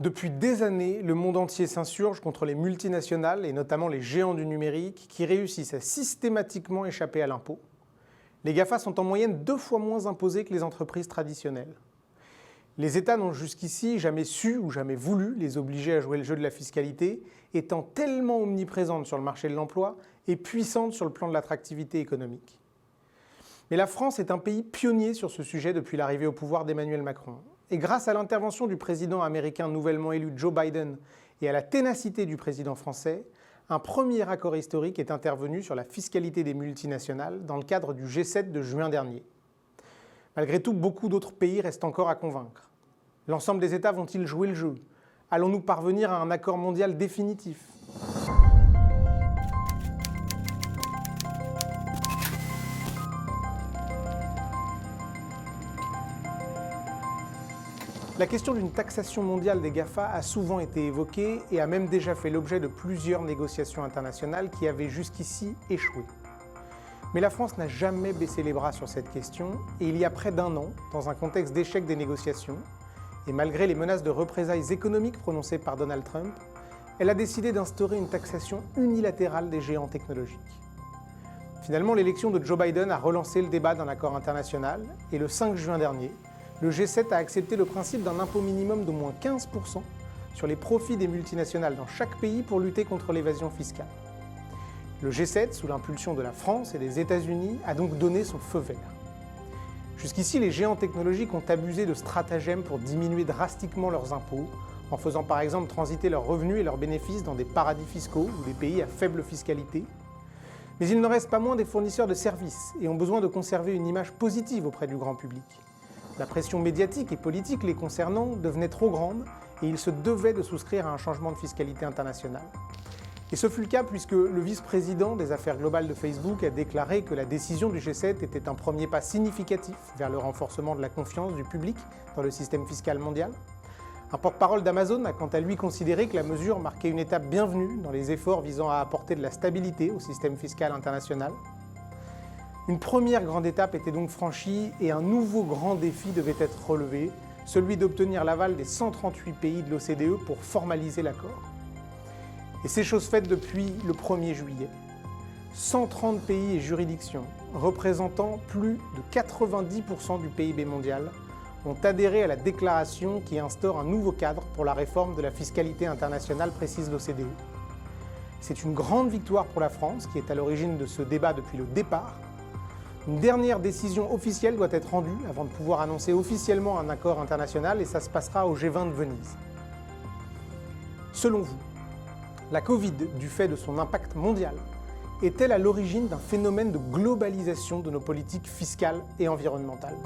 Depuis des années, le monde entier s'insurge contre les multinationales et notamment les géants du numérique qui réussissent à systématiquement échapper à l'impôt. Les GAFA sont en moyenne 2 fois moins imposés que les entreprises traditionnelles. Les États n'ont jusqu'ici jamais su ou jamais voulu les obliger à jouer le jeu de la fiscalité, étant tellement omniprésentes sur le marché de l'emploi et puissantes sur le plan de l'attractivité économique. Mais la France est un pays pionnier sur ce sujet depuis l'arrivée au pouvoir d'Emmanuel Macron. Et grâce à l'intervention du président américain nouvellement élu Joe Biden et à la ténacité du président français, un premier accord historique est intervenu sur la fiscalité des multinationales dans le cadre du G7 de juin dernier. Malgré tout, beaucoup d'autres pays restent encore à convaincre. L'ensemble des États vont-ils jouer le jeu? Allons-nous parvenir à un accord mondial définitif? La question d'une taxation mondiale des GAFA a souvent été évoquée et a même déjà fait l'objet de plusieurs négociations internationales qui avaient jusqu'ici échoué. Mais la France n'a jamais baissé les bras sur cette question et il y a près d'1 an, dans un contexte d'échec des négociations, et malgré les menaces de représailles économiques prononcées par Donald Trump, elle a décidé d'instaurer une taxation unilatérale des géants technologiques. Finalement, l'élection de Joe Biden a relancé le débat d'un accord international et le 5 juin dernier, le G7 a accepté le principe d'un impôt minimum d'au moins 15% sur les profits des multinationales dans chaque pays pour lutter contre l'évasion fiscale. Le G7, sous l'impulsion de la France et des États-Unis, a donc donné son feu vert. Jusqu'ici, les géants technologiques ont abusé de stratagèmes pour diminuer drastiquement leurs impôts, en faisant par exemple transiter leurs revenus et leurs bénéfices dans des paradis fiscaux ou des pays à faible fiscalité. Mais il n'en reste pas moins des fournisseurs de services et ont besoin de conserver une image positive auprès du grand public. La pression médiatique et politique les concernant devenait trop grande et ils se devaient de souscrire à un changement de fiscalité internationale. Et ce fut le cas puisque le vice-président des affaires globales de Facebook a déclaré que la décision du G7 était un premier pas significatif vers le renforcement de la confiance du public dans le système fiscal mondial. Un porte-parole d'Amazon a quant à lui considéré que la mesure marquait une étape bienvenue dans les efforts visant à apporter de la stabilité au système fiscal international. Une première grande étape était donc franchie et un nouveau grand défi devait être relevé, celui d'obtenir l'aval des 138 pays de l'OCDE pour formaliser l'accord. Et c'est chose faite depuis le 1er juillet. 130 pays et juridictions, représentant plus de 90% du PIB mondial, ont adhéré à la déclaration qui instaure un nouveau cadre pour la réforme de la fiscalité internationale, précise l'OCDE. C'est une grande victoire pour la France, qui est à l'origine de ce débat depuis le départ. Une dernière décision officielle doit être rendue avant de pouvoir annoncer officiellement un accord international et ça se passera au G20 de Venise. Selon vous, la Covid, du fait de son impact mondial, est-elle à l'origine d'un phénomène de globalisation de nos politiques fiscales et environnementales ?